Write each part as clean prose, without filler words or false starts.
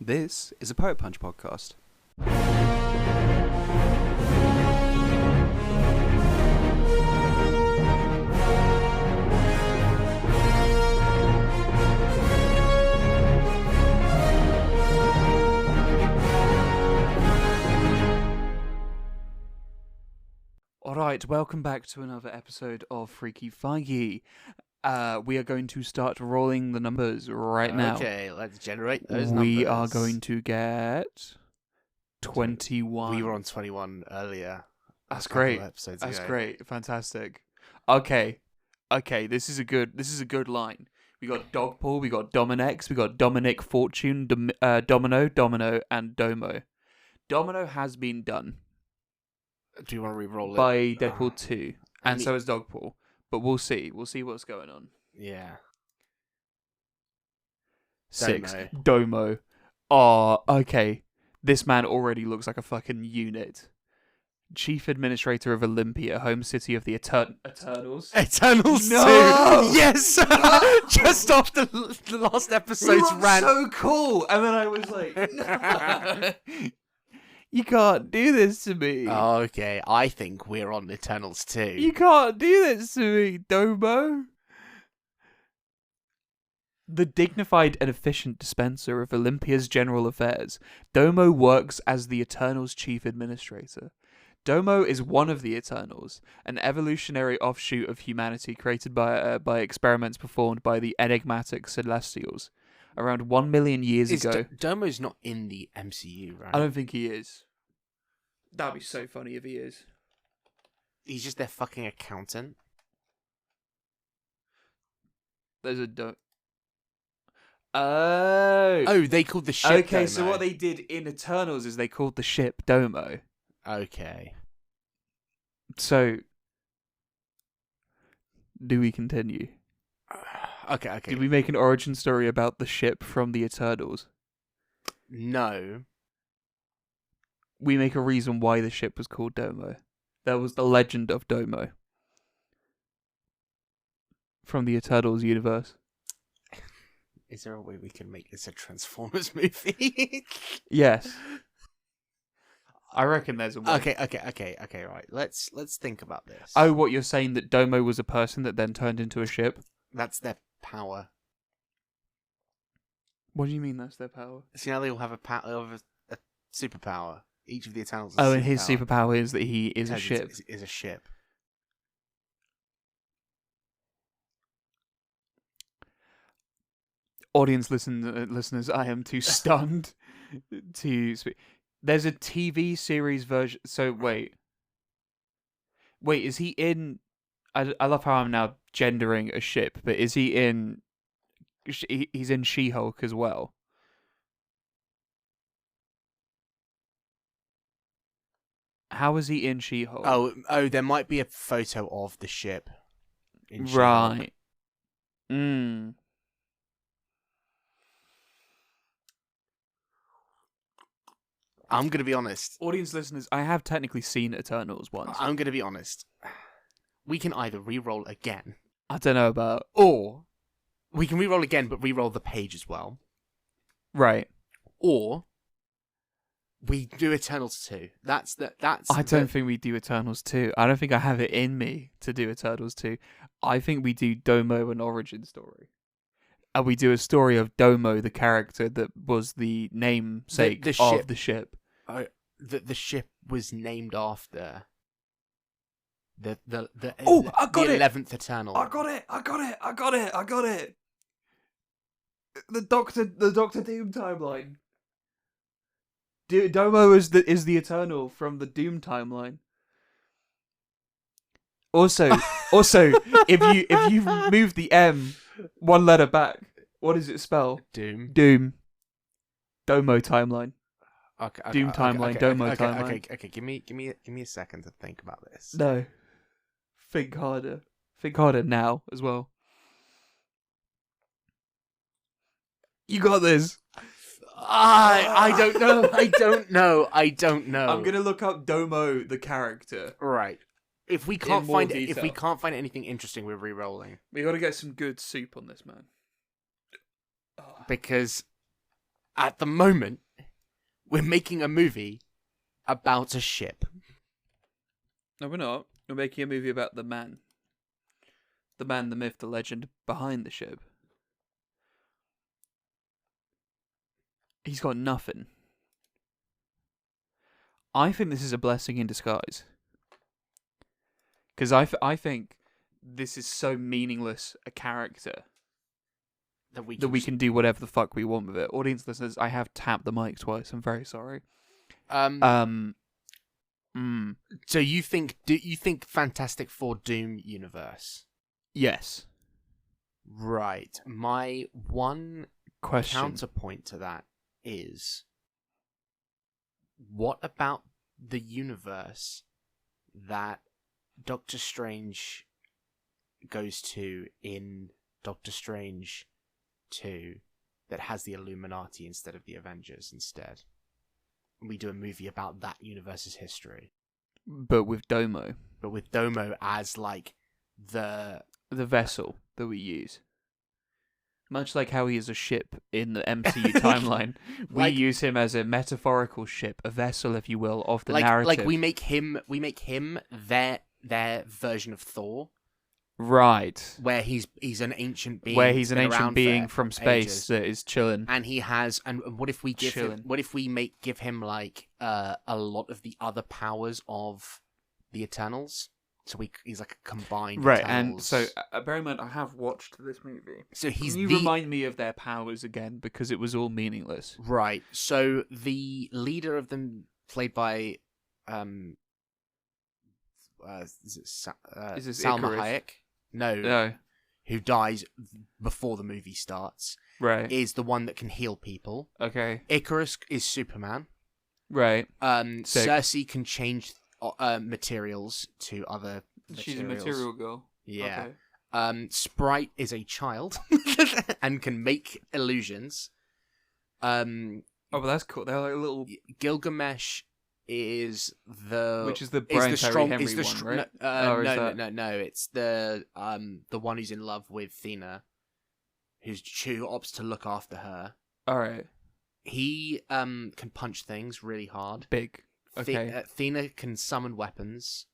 This is a Poet Punch podcast. Alright, welcome back to another episode of Freaky Feige. We are going to start rolling the numbers right now. Okay, let's generate those numbers. We are going to get 21. We were on 21 earlier. That's great. Episodes That's ago. great. Fantastic. Okay, this is a good line. We got Dogpaw, we got Dominex, we got Dominic Fortune, Domino, and Domo. Domino has been done. Do you want to re-roll it? By Deadpool 2, and mean- so is Dogpaw. But we'll see. We'll see what's going on. Yeah. 6. Domo. Oh, okay. This man already looks like a fucking unit. Chief Administrator of Olympia, home city of the Eternals. Eternals No! 2! Yes! Just after the last episode's rant. So cool! And then I was like, no. You can't do this to me. Okay, I think we're on Eternals 2. You can't do this to me, Domo. The dignified and efficient dispenser of Olympia's general affairs, Domo works as the Eternals' chief administrator. Domo is one of the Eternals, an evolutionary offshoot of humanity created by experiments performed by the enigmatic Celestials. Around 1 million years ago. Domo's not in the MCU, right? I don't think he is. That'd be so funny if he is. He's just their fucking accountant. There's a Oh, they called the ship okay, Domo. so what they did in Eternals is they called the ship Domo. Okay. So, do we continue? Okay. Did we make an origin story about the ship from the Eternals? No. We make a reason why the ship was called Domo. That was the legend of Domo. From the Eternals universe. Is there a way we can make this a Transformers movie? Yes. I reckon there's a way. Okay, right. Let's think about this. Oh, what, you're saying that Domo was a person that then turned into a ship? That's their power. What do you mean that's their power? See, now they all have a superpower. Each of the Eternals has Oh, a and his superpower is that he is a Ted ship. Is a ship. Audience listeners, I am too stunned to speak. There's a TV series version. So wait, is he in? I love how I'm now gendering a ship, but is he in? He's in She-Hulk as well. How is he in She-Hulk? Oh, there might be a photo of the ship. In She-Hulk. Right. I'm going to be honest. Audience listeners, I have technically seen Eternals once. I'm going to be honest. We can either re-roll again. I don't know about... Or we can re-roll again, but re-roll the page as well. Right. Or we do Eternals 2. I don't think we do Eternals 2. I don't think I have it in me to do Eternals 2. I think we do Domo an origin story. And we do a story of Domo, the character that was the namesake of the ship. The ship was named after I got the it. 11th Eternal. I got it. The Doctor Doom timeline. Domo is the Eternal from the Doom timeline. Also, if you move the M one letter back, what does it spell? Doom. Domo timeline. Okay, Doom timeline. Domo timeline. Okay. Give me a second to think about this. No. Think harder. Think harder now as well. You got this. I don't know. I'm gonna look up Domo the character. Right. If we can't find detail. anything interesting, we're re-rolling. We gotta get some good soup on this, man. Because at the moment, we're making a movie about a ship. No, we're not. We're making a movie about the man. The man, the myth, the legend behind the ship. He's got nothing. I think this is a blessing in disguise. Because I think this is so meaningless a character That we can do whatever the fuck we want with it. Audience listeners, I have tapped the mic twice. I'm very sorry. So you think Fantastic Four Doom universe? Yes. Right. My one Question. counterpoint to that is, what about the universe that Doctor Strange goes to in Doctor Strange 2 that has the Illuminati instead of the Avengers instead? We do a movie about that universe's history. But with Domo. But with Domo as, like, the vessel that we use. Much like how he is a ship in the MCU timeline, we use him as a metaphorical ship, a vessel, if you will, of the narrative. Like we make him their version of Thor. Right. Where he's an ancient being. Where he's an ancient being from space ages. that is chilling. And he has. And what if we give him like a lot of the other powers of the Eternals? So he's like a combined right. Eternals. And so bear in mind, I have watched this movie. So Can you remind me of their powers again, because it was all meaningless. Right. So the leader of them, played by is it Salma Hayek? No. Who dies before the movie starts. Right. Is the one that can heal people. Okay. Icarus is Superman. Right. Cersei can change materials to other materials. She's a material girl. Yeah. Okay. Sprite is a child and can make illusions. But that's cool. They're like little... Gilgamesh is the... Which is the Brian Terry Henry one, right? No. It's the one who's in love with Thena, who opts to look after her. Alright. He can punch things really hard. Big. Okay. Thena can summon weapons.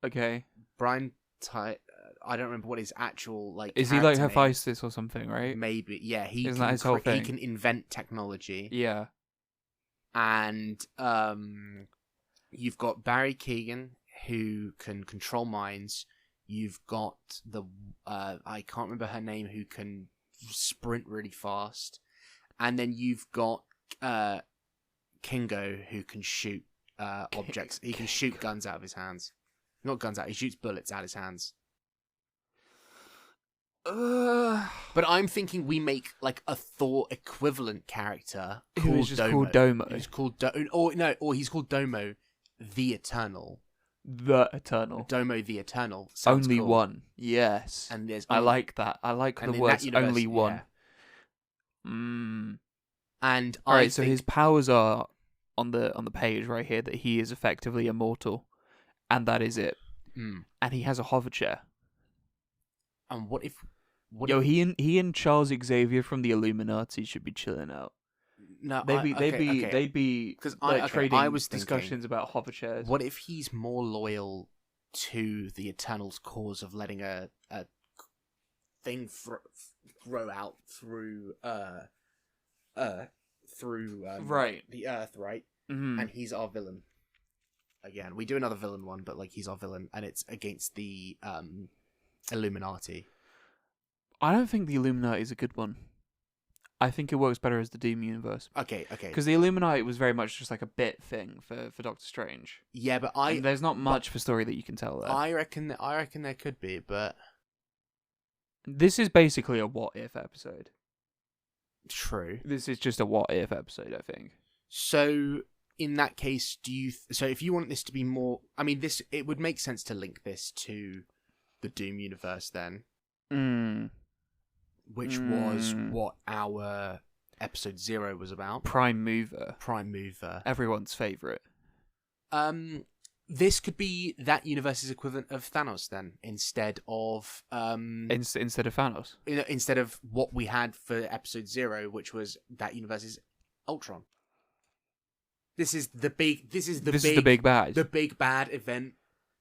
Okay. Brian I don't remember what his actual like. Is he like Hephaestus or something, right? Maybe, yeah. Isn't that his whole thing? He can invent technology. Yeah. And you've got Barry Keoghan, who can control minds. You've got the I can't remember her name, who can sprint really fast. And then you've got Kingo, who can shoot objects. He can shoot guns out of his hands. Not guns out. He shoots bullets out of his hands. But I'm thinking we make like a Thor equivalent character called Domo. Who's called or he's called Domo, the Eternal. The Eternal. Domo the Eternal. Sounds only cool. one. Yes. And there's I like that. I like the words universe, only one. Yeah. And all right, so his powers are on the page right here, that he is effectively immortal, and that is it. And he has a hover chair. And what if he and Charles Xavier from the Illuminati should be chilling out. No, they'd be because trading I was discussions about hover chairs. What if he's more loyal to the Eternals' cause of letting a thing grow out through the Earth, right? Mm-hmm. And he's our villain. Again, we do another villain one, but like he's our villain, and it's against the Illuminati. I don't think the Illuminati is a good one. I think it works better as the Doom universe. Okay. Because the Illuminati was very much just like a bit thing for Doctor Strange. Yeah, but there's not much for story that you can tell there. I reckon there could be, but this is basically a what if episode. True. This is just a what if episode, I think. So in that case, so if you want this to be more, I mean, it would make sense to link this to the Doom universe then. Which was what our episode 0 was about. Prime Mover. Everyone's favourite. This could be that universe's equivalent of Thanos then, instead of instead of Thanos. Instead of what we had for episode 0, which was that universe's Ultron. This is the big. This is the This big. is the big bad. The big bad event.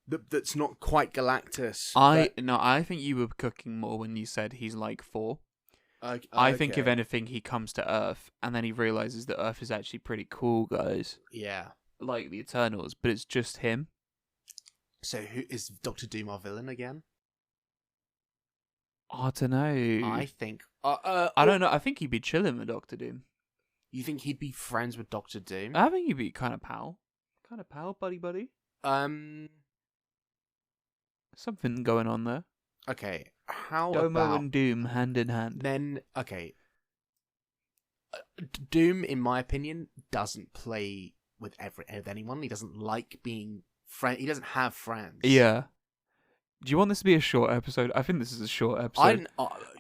That's not quite Galactus. I think you were cooking more when you said he's like 4. I think if anything, he comes to Earth and then he realizes that Earth is actually pretty cool, guys. Yeah. Like the Eternals, but it's just him. So who is Doctor Doom our villain again? I don't know. I think. I don't know. I think he'd be chilling with Doctor Doom. You think he'd be friends with Doctor Doom? I think he'd be kind of pal, buddy. Something going on there. Okay. How Domo about and Doom hand in hand. then? Okay. Doom, in my opinion, doesn't play with anyone. He doesn't like being friend. He doesn't have friends. Yeah. Do you want this to be a short episode? I think this is a short episode.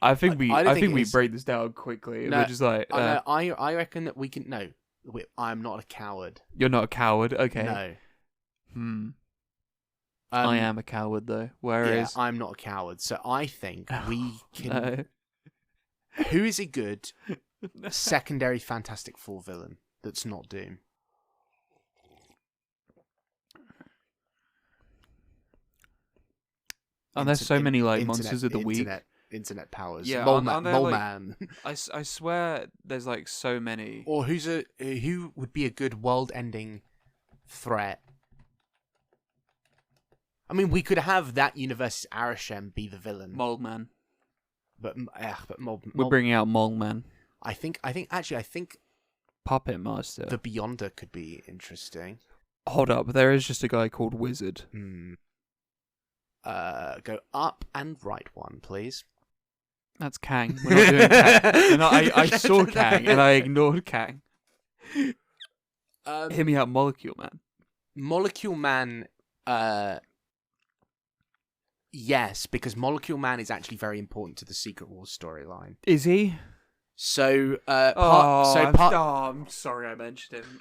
I think we break this down quickly. No, We're just like. No, I reckon that we can. No, I'm not a coward. You're not a coward. Okay. No. I am a coward though. Whereas I'm not a coward. So I think we can. No. Who is a good secondary Fantastic Four villain that's not Doom? And there's so many like monsters of the week. Internet powers. Yeah, Mole like, Man. I swear, there's like so many. Or who would be a good world-ending threat? I mean, we could have that universe's Arishem be the villain. Mold Man. But We're bringing out Mold Man. I think Puppet Master. the Beyonder could be interesting. Hold up, there is just a guy called Wizard. Go up and right one, please. That's Kang. We're not doing Kang. And I saw Kang and I ignored Kang. Hear me out, Molecule Man. Molecule Man, yes, because Molecule Man is actually very important to the Secret Wars storyline. Is he? So, I'm sorry I mentioned him.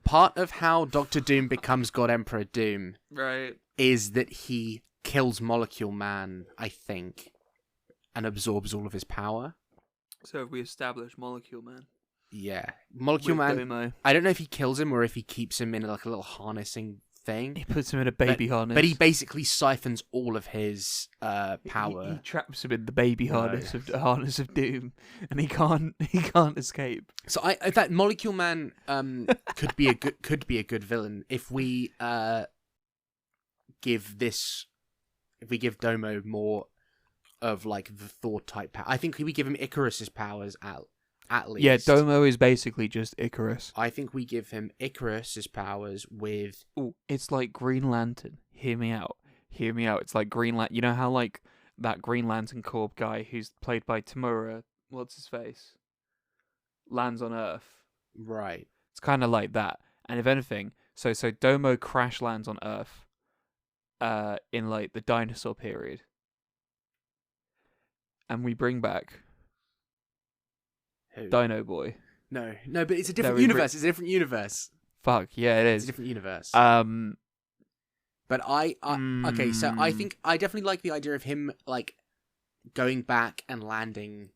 Part of how Doctor Doom becomes God Emperor Doom, right, is that he kills Molecule Man, I think, and absorbs all of his power. So if we establish Molecule Man. Yeah. Molecule Man, Domo. I don't know if he kills him or if he keeps him in like a little harnessing thing. He puts him in a baby harness. But he basically siphons all of his power. He traps him in the baby harness of Doom, and he can't escape. So in fact, Molecule Man could be a good villain if we give Domo more of like the Thor type power. I think we give him Icarus's powers at least. Yeah, Domo is basically just Icarus. I think we give him Icarus's powers with... Oh, it's like Green Lantern. Hear me out. It's like Green Lantern. You know how like that Green Lantern Corps guy who's played by Tamura, what's his face? Lands on Earth. Right. It's kind of like that. And if anything, so Domo crash lands on Earth in like the dinosaur period. And we bring back Who? Dino Boy. No, but it's a different universe. It's a different universe. Fuck, yeah, it is. It's a different universe. But okay, so I think I definitely like the idea of him like going back and landing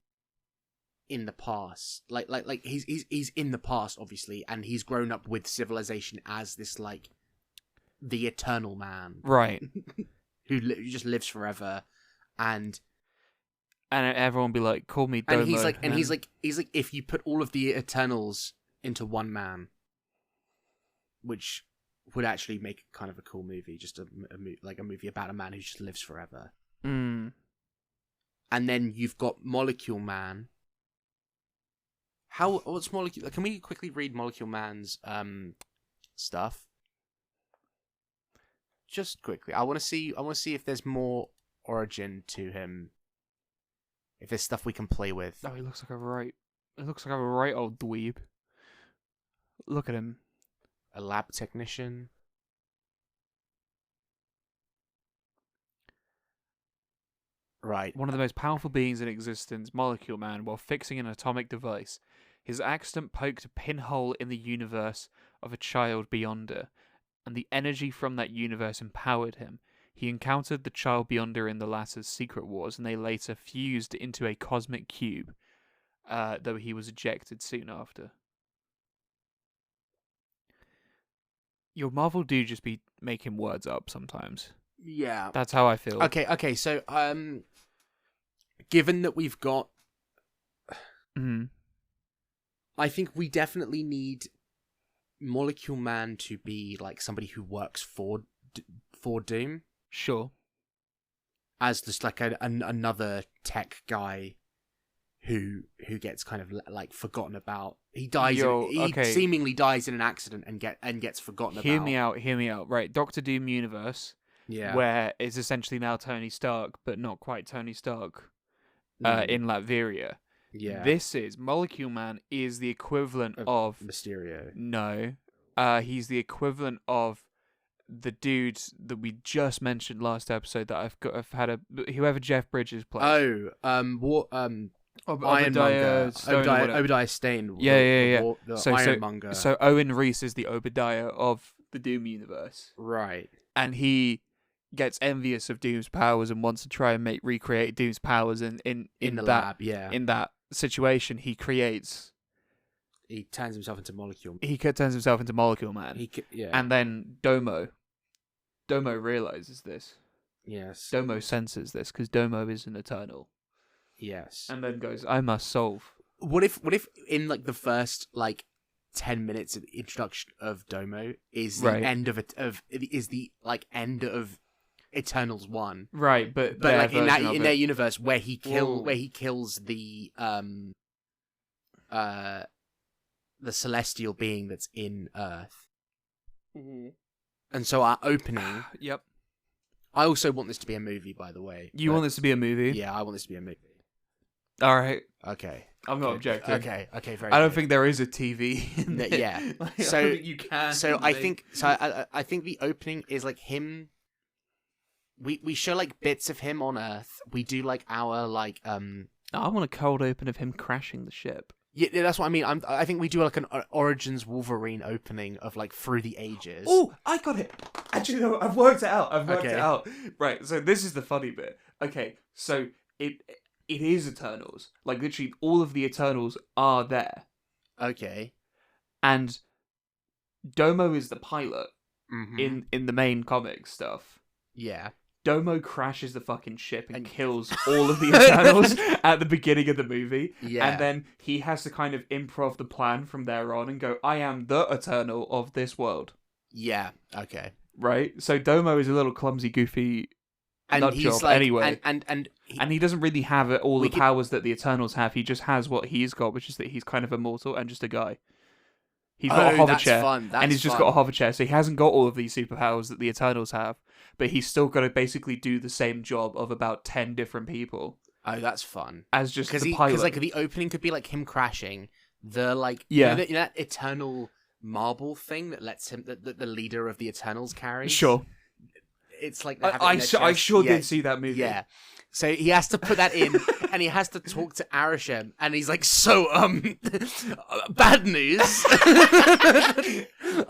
in the past. Like he's in the past, obviously, and he's grown up with civilization as this like the eternal man, right? who just lives forever, and everyone be like, "Call me Domo." And he's like, if you put all of the Eternals into one man, which would actually make kind of a cool movie, just a movie about a man who just lives forever. Mm. And then you've got Molecule Man. What's Molecule? Can we quickly read Molecule Man's stuff? Just quickly, I want to see if there's more origin to him. If there's stuff we can play with. Oh, he looks like a right old dweeb. Look at him. A lab technician. Right. One of the most powerful beings in existence, Molecule Man, while fixing an atomic device. His accident poked a pinhole in the universe of a child beyonder, and the energy from that universe empowered him. He encountered the child beyonder in the latter's Secret Wars, and they later fused into a cosmic cube, though he was ejected soon after. Your Marvel do just be making words up sometimes. Yeah. That's how I feel. Okay. So, given that we've got, Mhm. I think we definitely need Molecule Man to be like somebody who works for Doom, Sure. as just like another tech guy who gets kind of like forgotten about. He dies. He seemingly dies in an accident and gets forgotten about. Hear me out. Right, Doctor Doom universe, Yeah. where it's essentially now Tony Stark, but not quite Tony Stark, in Latveria. Yeah. This is Molecule Man is the equivalent of Mysterio. No, he's the equivalent of the dude that we just mentioned last episode that I've had whoever Jeff Bridges plays. Ironmonger. Obadiah Stane. Yeah. The Ironmonger. So Owen Reese is the Obadiah of the Doom universe. Right. And he gets envious of Doom's powers and wants to try and recreate Doom's powers in the that lab, yeah. In that situation he turns himself into Molecule. He turns himself into Molecule Man. And then Domo realizes this. Yes. Domo senses this because Domo is an Eternal. Yes. And then goes, I must solve. What if in like the first like 10 minutes of the introduction of Domo is the end of end of Eternals 1. Right, but like in their universe where he kills the celestial being that's in Earth. Mm-hmm. And so our opening. Yep. I also want this to be a movie, by the way. You want this to be a movie? Yeah, I want this to be a movie. All right. Okay. I'm not objecting. Okay. Very. I don't think there is a TV. In there. Yeah. So you can. So I think. So I think the opening is like him. We show like bits of him on Earth. We do like our like. I want a cold open of him crashing the ship. Yeah, that's what I mean. I think we do like an Origins Wolverine opening of like Through the Ages. Oh, I got it. Actually, no, I've worked it out. Right. So this is the funny bit. Okay. So it is Eternals. Like literally, all of the Eternals are there. Okay. And Domo is the pilot in the main comic stuff. Yeah. Domo crashes the fucking ship and kills all of the Eternals at the beginning of the movie. Yeah. And then he has to kind of improv the plan from there on and go, I am the Eternal of this world. Yeah. Okay. Right? So Domo is a little clumsy, goofy nut job like, anyway. And he doesn't really have all the powers that the Eternals have. He just has what he's got, which is that he's kind of immortal and just a guy. He's got a hover chair, and he's just got a hover chair, so he hasn't got all of these superpowers that the Eternals have, but he's still got to basically do the same job of about 10 different people. Oh, that's fun. As just the pilot. Because like the opening could be like him crashing, the like that eternal marble thing that lets him the leader of the Eternals carries. Sure. It's like I sure did see that movie. Yeah. So he has to put that in, and he has to talk to Arishem, and he's like, "So, bad news."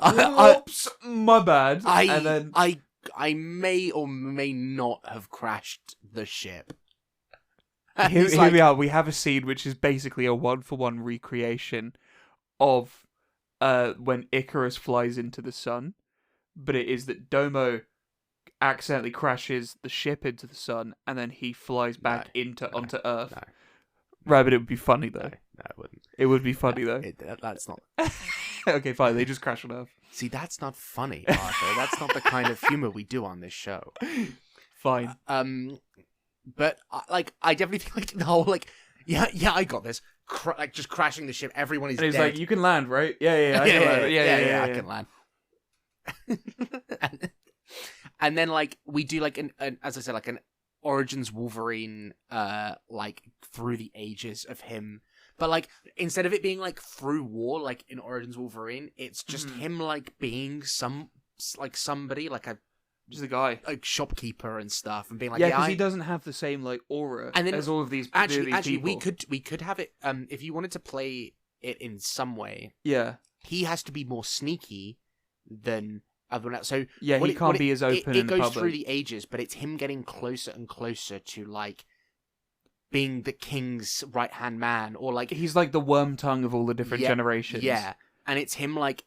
Oops, my bad. I may or may not have crashed the ship. Here we are. We have a scene which is basically a 1-for-1 recreation of when Icarus flies into the sun, but it is that Domo accidentally crashes the ship into the sun, and then he flies back onto Earth. No. Right, but it would be funny though. No, it wouldn't. It would be funny though. That's not. Okay, fine. They just crash on Earth. See, that's not funny, Arthur. That's not the kind of humor we do on this show. Fine. But I definitely think like the whole like I got this. Like just crashing the ship. Everyone is and he's dead. like, you can land, right? Yeah, I can land. And then like we do like an as I said like an Origins Wolverine like Through the Ages of him, but like instead of it being like through war like in Origins Wolverine, it's just him like being somebody like just a guy, like shopkeeper and stuff, and being like because he doesn't have the same like aura as all of these actually people. we could have it if you wanted to play it in some way. Yeah, he has to be more sneaky than everyone else. So he can't be as open in the goes public. Through the Ages, but it's him getting closer and closer to like being the king's right hand man, or like he's like the worm tongue of all the different generations. Yeah, And it's him like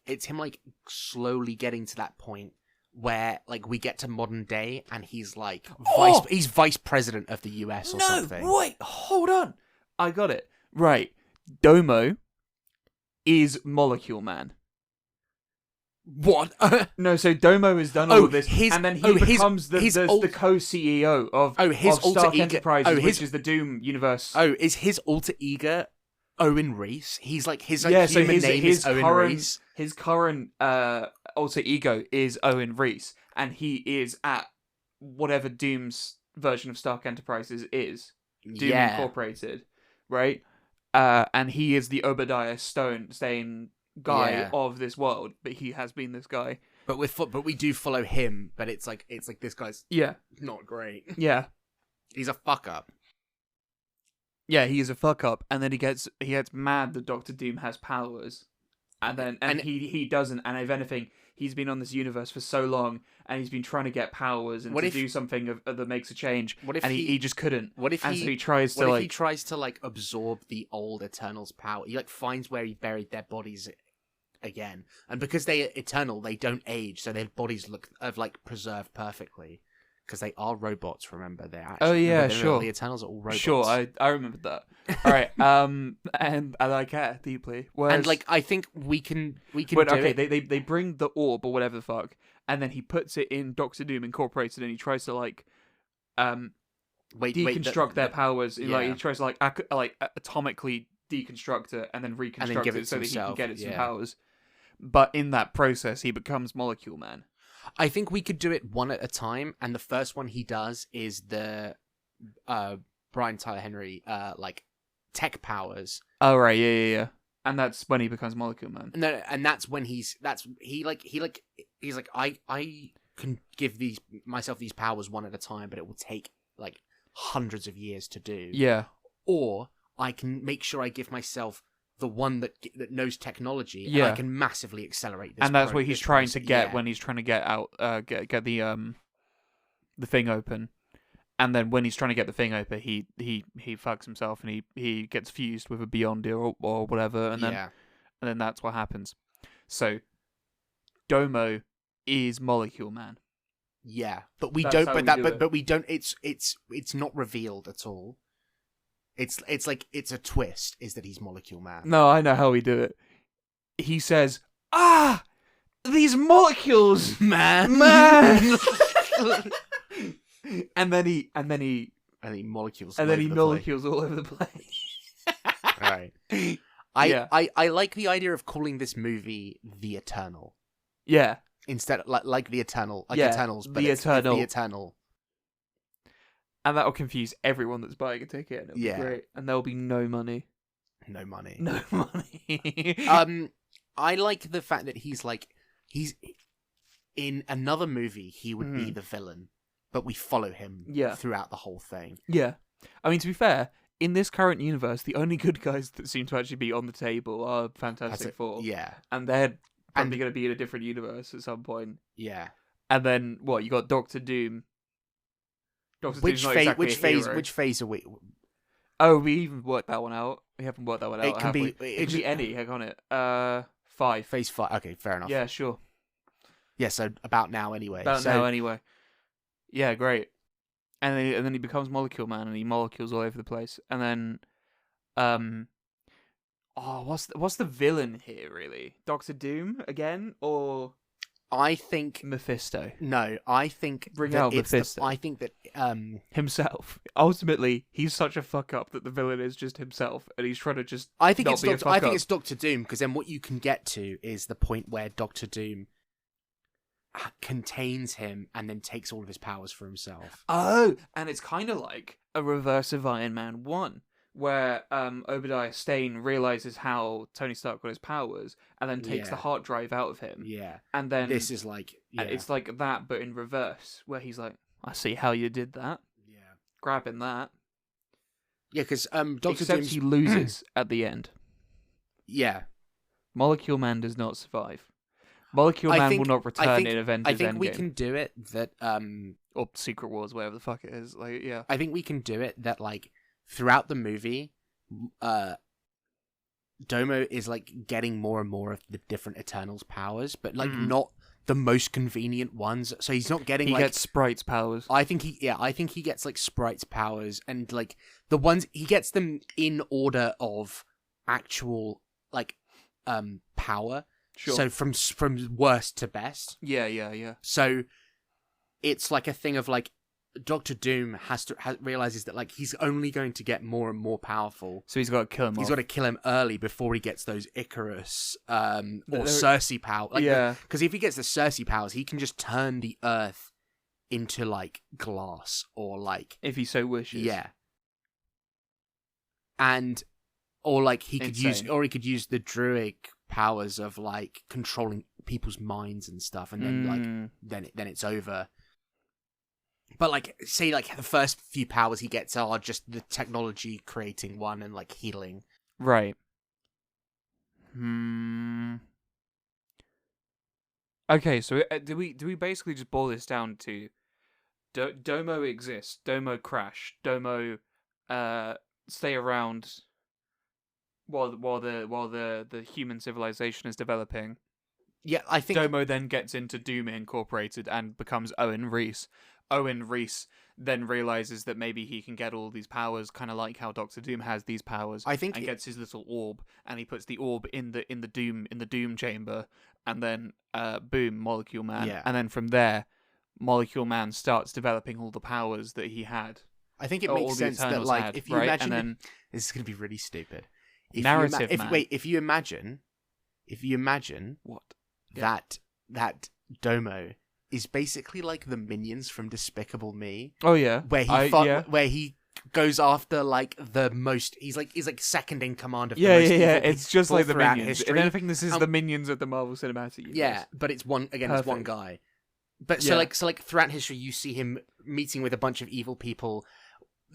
slowly getting to that point where like we get to modern day and he's like he's vice president of the US or something. No, wait, hold on. I got it. Right. Domo is Molecule Man. What? No, so Domo has done all of this, and then he becomes the co-CEO of Stark Enterprises, which is the Doom universe. Oh, is his alter ego Owen Reese? He's like his human name is Owen Reese. His current alter ego is Owen Reese, and he is at whatever Doom's version of Stark Enterprises is. Doom Incorporated, right? And he is the Obadiah Stane guy of this world, but he has been this guy. But we do follow him, but it's like this guy's not great. Yeah. He's a fuck up. Yeah, he is a fuck up, and then he gets mad that Doctor Doom has powers. And he doesn't, and if anything, he's been on this universe for so long, and he's been trying to get powers and do something that makes a change. What if he just couldn't? What if he tries to like absorb the old Eternals' power? He like finds where he buried their bodies again, and because they are eternal, they don't age, so their bodies have like preserved perfectly. Because they are robots, remember? They're actually, sure. The Eternals are all robots. Sure, I remembered that. All right, and I care deeply. Whereas, and like, I think we can do it. They bring the orb or whatever the fuck, and then he puts it in Doctor Doom Incorporated, and he tries to like, deconstruct their powers. Yeah. Like he tries to like atomically deconstruct it and then reconstruct it so that he can get it some powers. But in that process, he becomes Molecule Man. I think we could do it one at a time, and the first one he does is the Brian Tyler Henry like tech powers. Oh right, yeah. And that's when he becomes Molecule Man. No, and that's when he's like I can give myself these powers one at a time, but it will take like hundreds of years to do. Yeah. Or I can make sure I give myself the one that knows technology, and I can massively accelerate this. And that's what he's trying to get when he's trying to get out, get the thing open. And then when he's trying to get the thing open, he fucks himself and he gets fused with a Beyonder or whatever, and then that's what happens. So Domo is Molecule Man. Yeah, but we don't. But we don't. It's not revealed at all. It's like it's a twist. Is that he's Molecule Man? No, I know how we do it. He says, these molecules, man. and then he molecules. And then he molecules all over the place. All right. I like the idea of calling this movie The Eternal. Yeah. Instead of like the Eternal, Eternals, but the Eternal. The Eternal. And that'll confuse everyone that's buying a ticket. And it'll be great. And there'll be no money. No money. No money. I like the fact that he's in another movie he would be the villain, but we follow him throughout the whole thing. Yeah. I mean, to be fair, in this current universe, the only good guys that seem to actually be on the table are Fantastic Four. Yeah. And they're probably going to be in a different universe at some point. Yeah. And then, what, you got Doctor Doom. Which phase are we? Oh, we even worked that one out. We haven't worked that one out. It can be any. Hang on it. 5. Phase 5. Okay, fair enough. Yeah, sure. Yeah, so about now anyway. Yeah, great. And then he becomes Molecule Man, and he molecules all over the place. And then, what's the villain here really? Doctor Doom again, or? I think Mephisto. No, I think bring out Mephisto. I think that himself. Ultimately, he's such a fuck up that the villain is just himself, and he's trying to just. I think it's Doctor Doom, because then what you can get to is the point where Doctor Doom contains him and then takes all of his powers for himself. Oh, and it's kind of like a reverse of Iron Man 1. Where Obadiah Stane realizes how Tony Stark got his powers, and then takes the hard drive out of him. Yeah, and then this is like it's like that, but in reverse, where he's like, "I see how you did that." Yeah, grabbing that. Yeah, because Doctor Except he loses at the end. Yeah, Molecule Man does not survive. Molecule Man will not return in Avengers Endgame. I think we can do it that or Secret Wars, whatever the fuck it is. Like, yeah, I think we can do it that like. Throughout the movie, Domo is like getting more and more of the different Eternals' powers, but like not the most convenient ones. So he's not getting He like gets Sprite's powers. I think he gets like Sprite's powers, and like the ones he gets them in order of actual like power. Sure. So from worst to best. Yeah. So it's like a thing of like Doctor Doom realizes that like he's only going to get more and more powerful. So he's got to kill him. He's got to kill him early before he gets those Icarus or There- Cersei power. Like, Yeah. because if he gets the Cersei powers, he can just turn the Earth into like glass or like If he so wishes. yeah. And or like he could use the Druid powers of like controlling people's minds and stuff, and then like then it's over. But like say like the first few powers he gets are just the technology creating one and like healing. Right. Okay, so do we basically just boil this down to Domo exists, Domo crash, Domo stay around while the human civilization is developing. Yeah, I think Domo then gets into Doom Incorporated and becomes Owen Reese. Owen Reese then realizes that maybe he can get all these powers, kind of like how Doctor Doom has these powers. I think and gets his little orb, and he puts the orb in the Doom chamber, and then boom, Molecule Man. Yeah. And then from there, Molecule Man starts developing all the powers that he had. I think it all makes the sense that Eternals like had, if you right? imagine And then this is gonna be really stupid. Narrative, man. If you imagine what? that Domo is basically like the minions from Despicable Me, Oh yeah. where he goes after like the most. He's like second in command of the most evil It's just people like the throughout minions. history. If anything, this is the minions of the Marvel Cinematic Universe. Yeah, but it's one It's one Perfect. guy. But Yeah. so throughout history, you see him meeting with a bunch of evil people.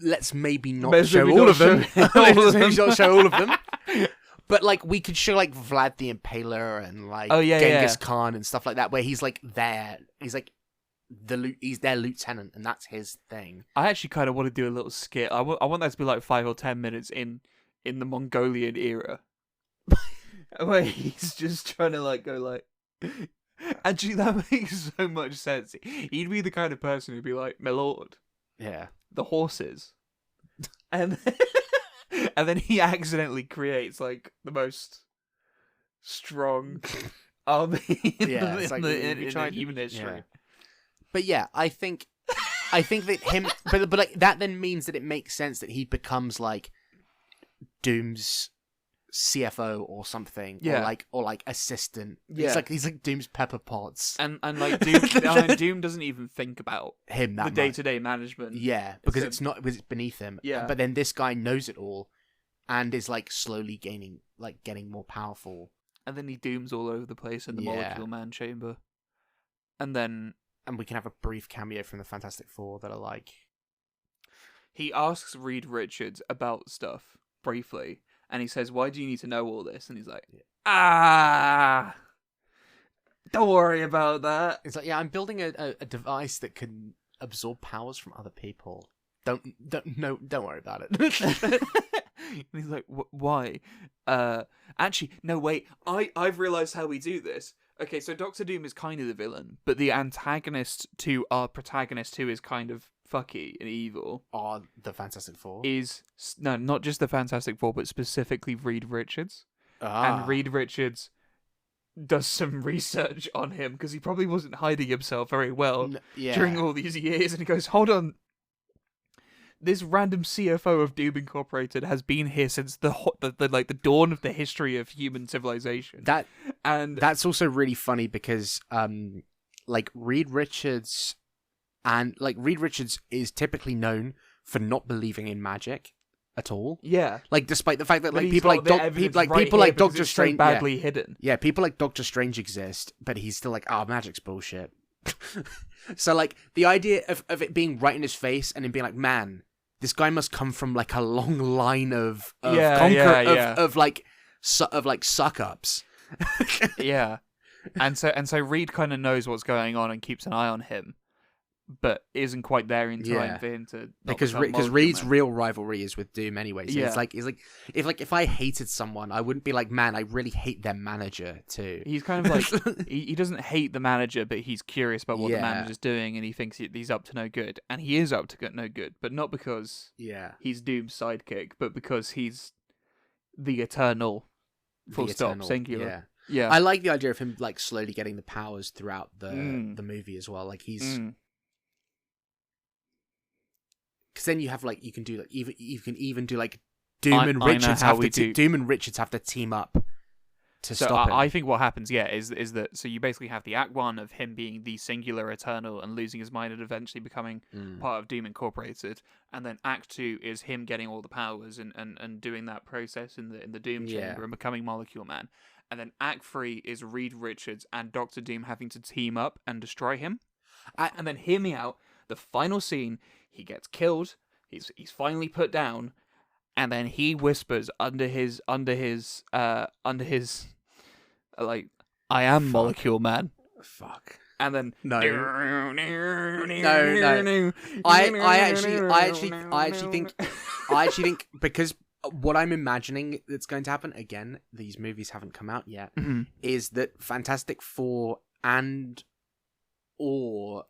Let's maybe not Let's show maybe all not of them. show all of Let's maybe them. not show all of them. But like we could show like Vlad the Impaler and like Genghis Khan and stuff like that, where he's like there. He's like he's their lieutenant, and that's his thing. I actually kind of want to do a little skit. I want that to be like 5 or 10 minutes in the Mongolian era, where he's just trying to like go like. Actually, that makes so much sense. He'd be the kind of person who'd be like, "My lord, Yeah. the horses," and and then he accidentally creates like the most strong army in human history. Yeah. But yeah, I think that him, but like that then means that it makes sense that he becomes like Doom's CFO or something, Yeah. or like assistant. Yeah. He's like Doom's Pepper Potts. And like Doom doesn't even think about Him that the much. day-to-day management. Yeah, because It's it's beneath him. Yeah. But then this guy knows it all, and is like slowly getting more powerful. And then he dooms all over the place in the Yeah. Molecule Man chamber. And then And we can have a brief cameo from the Fantastic Four that are like, he asks Reed Richards about stuff briefly, and he says, "Why do you need to know all this?" And he's like, don't worry about that. it's like, yeah, I'm building a device that can absorb powers from other people. Don't worry about it. And he's like, why? Actually, no, wait. I've realized how we do this. Okay, so Doctor Doom is kind of the villain, but the antagonist to our protagonist, who is kind of fucky and evil, Are the Fantastic Four? is not just the Fantastic Four, but specifically Reed Richards. And Reed Richards does some research on him because he probably wasn't hiding himself very well during all these years, and he goes, "Hold on. This random CFO of Doom Incorporated has been here since the dawn of the history of human civilization." That's also really funny because like Reed Richards is typically known for not believing in magic at all. Yeah, Like despite the fact that but like he's people got the evidence right here because Doctor it's so Strange badly hidden. Yeah, people like Doctor Strange exist, but he's still like, magic's bullshit. So like the idea of it being right in his face and him being like, man, this guy must come from like a long line of suck ups. Yeah, and so Reed kind of knows what's going on and keeps an eye on him, but isn't quite there in time Yeah. for him to not Because become Molecule Reed's Man. real rivalry is with Doom anyway. So Yeah. it's like if I hated someone, I wouldn't be like, man, I really hate their manager too. He's kind of like he doesn't hate the manager, but he's curious about what the Yeah. manager's doing, and he thinks he's up to no good, and he is up to no good, but not because Yeah. he's Doom's sidekick, but because he's the Eternal. Full The stop. Eternal, Singular. Yeah. Yeah. I like the idea of him like slowly getting the powers throughout the movie as well. Like he's because then you have like you can do like you can even do like Doom and Richards have to team up to stop him. I think what happens, is that so you basically have the Act 1 of him being the singular Eternal and losing his mind and eventually becoming part of Doom Incorporated, and then Act 2 is him getting all the powers and doing that process in the Doom Chamber and becoming Molecule Man, and then Act 3 is Reed Richards and Doctor Doom having to team up and destroy him, and then hear me out. The final scene, he gets killed. He's finally put down. And then he whispers under his like, I am Molecule Man. Fuck. And then No. I actually think because what I'm imagining that's going to happen, again, these movies haven't come out yet, is that Fantastic Four or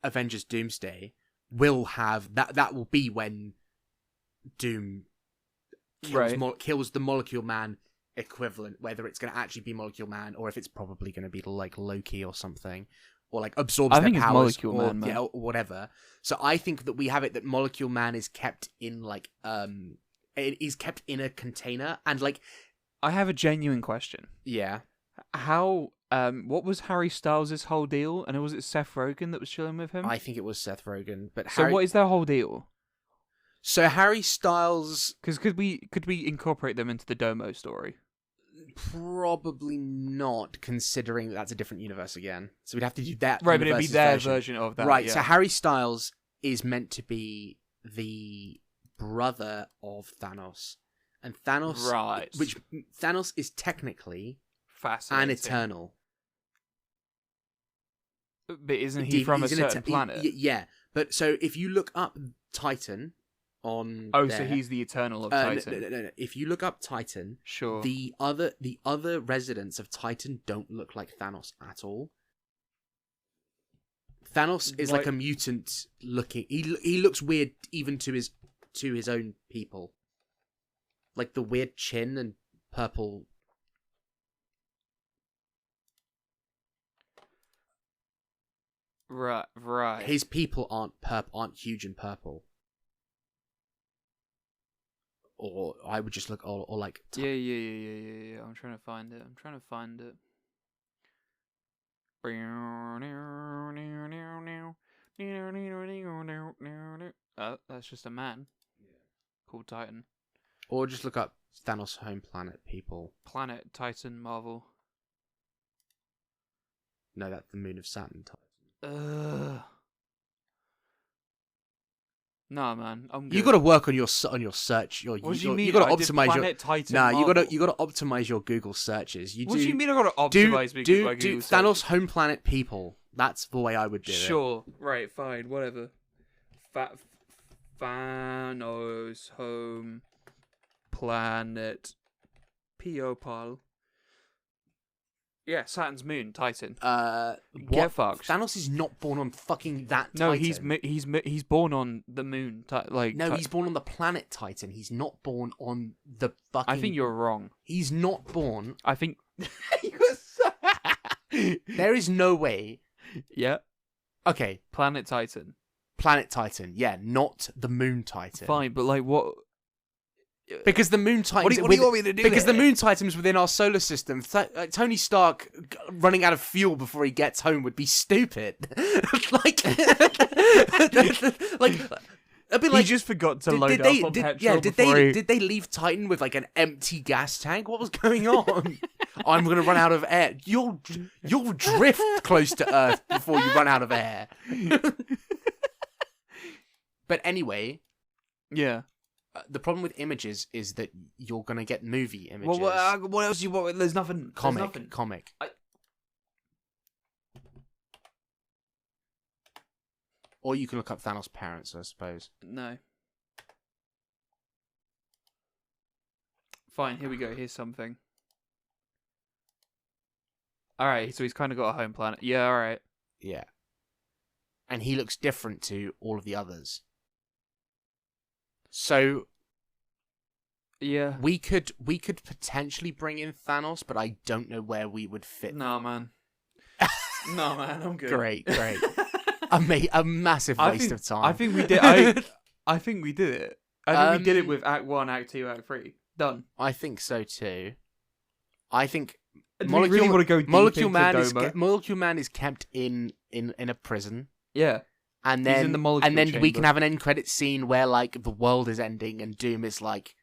Avengers Doomsday will have that will be when Doom kills the Molecule Man equivalent, whether it's going to actually be Molecule Man or if it's probably going to be like Loki or something, or like absorbs their powers, Molecule Man, man. or whatever. So I think that we have it that Molecule Man is kept in like it is kept in a container, and like I have a genuine question. Yeah. How what was Harry Styles' whole deal? And was it Seth Rogen that was chilling with him? I think it was Seth Rogen, but so what is their whole deal? So Harry Styles, because could we incorporate them into the Domo story? Probably not, considering that's a different universe again. So we'd have to do that. Right, but it'd be their version of that. Right. Yeah. So Harry Styles is meant to be the brother of Thanos, and Thanos, which Thanos is technically an Eternal. But isn't he from a certain planet? Yeah. But so if you look up Titan on so he's the Eternal of Titan. No. If you look up Titan, sure. The other residents of Titan don't look like Thanos at all. Thanos is like a mutant looking. He looks weird even to his own people. Like the weird chin and purple. Right. His people aren't huge and purple. Or I would just look or like yeah. I'm trying to find it. That's just a man called Titan. Or just look up Thanos' home planet people. Planet Titan Marvel. No, that's the moon of Saturn. Nah, man, I'm good. You got to work on your search. What do you mean? You got to optimize your Titan. Nah, you got to optimize your Google searches. What do you mean? I got to optimize my Google searches? search? Thanos home planet people. That's the way I would do it. Sure. Right. Fine. Whatever. Thanos home planet. P.O.Pal. Yeah, Saturn's moon, Titan. Get fucked. Thanos is not born on fucking that no, Titan. he's born on the moon. He's born on the planet Titan. He's not born on the fucking... I think you're wrong. He's not born... I think... There is no way... Yeah. Okay. Planet Titan. Planet Titan, yeah, not the moon Titan. Fine, but like what... Because the moon Titan. What do you want me to do? Because the moon Titan's within our solar system. Tony Stark running out of fuel before he gets home would be stupid. like, I'd be like, he just forgot to load up on petrol. Did they leave Titan with like an empty gas tank? What was going on? I'm gonna run out of air. You'll drift close to Earth before you run out of air. But anyway, yeah. The problem with images is that you're gonna get movie images. Well, what else do you want? There's nothing. Comic. Or you can look up Thanos' parents, I suppose. No. Fine, here we go. Here's something. Alright, so he's kind of got a home planet. Yeah, alright. Yeah. And he looks different to all of the others. So Yeah. we could potentially bring in Thanos, but I don't know where we would fit. No, man. No, man, I'm good. Great. A massive waste of time. I think we did. I think we did it. I think we did it with Act 1, Act 2, Act 3. Done. I think so too. I think Do we really want to go deep Molecule into Man Domo? Molecule Man is kept in a prison, Yeah. and He's then in the molecule and then we chamber. can have an end credit scene where like the world is ending and Doom is like,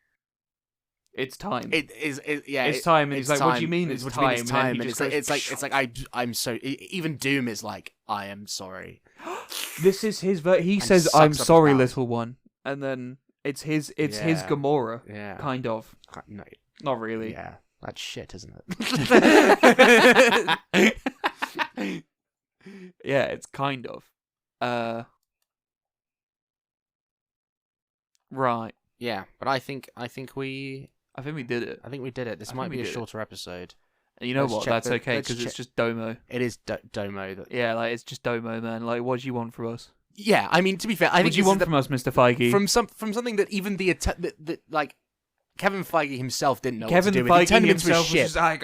It's time. it's time, and he's like, "What do you mean it's What do you mean it's time?" time? And And then he it's just like I'm so. Even Doom is like, I am sorry. This is his. He And says, sucks "I'm up his sorry, mouth. little one," and then it's his. It's his Yeah. Gamora, Yeah, kind of. no, Not really. yeah, that's shit, isn't it? Yeah, it's kind of. Right. Yeah, but I think we I think we did it. did it. This I might think we be a did it. shorter episode. And you know Let's what? check That's the- okay let's because it's check- just Domo. It is Domo. Yeah, like it's just Domo, man. Like, what do you want from us? Yeah, I mean, to be fair, I What think do you this want is from us, Mr. Feige? from something that even that like Kevin Feige himself didn't know Kevin what to do with. He Feige turned him into a himself was ship. just like,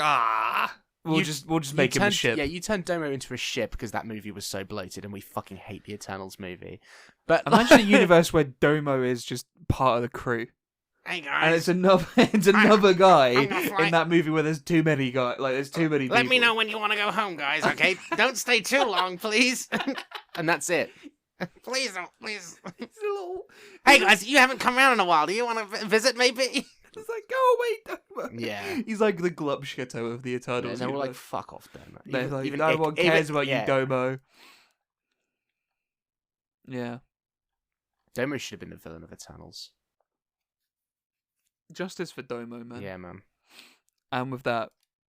we'll just You make him a turned- ship. Yeah, you turned Domo into a ship because that movie was so bloated, and we fucking hate the Eternals movie. But Imagine a universe where Domo is just part of the crew, hey and it's guys, another guy I'm gonna fly- in that movie where there's too many guys. Like there's too many. let me people. know when you want to go home, guys. Okay, don't stay too long, please. And that's it. Please don't, please. It's a little. Hey guys, you haven't come around in a while. Do you want to visit, maybe? It's like, go away, Domo. Yeah. He's like the Glubshitto of the Eternals. And then we're like, universe. fuck off, Domo. They're like, no one cares about you, Domo. Yeah. Domo should have been the villain of Eternals. Justice for Domo, man. Yeah, man. And with that,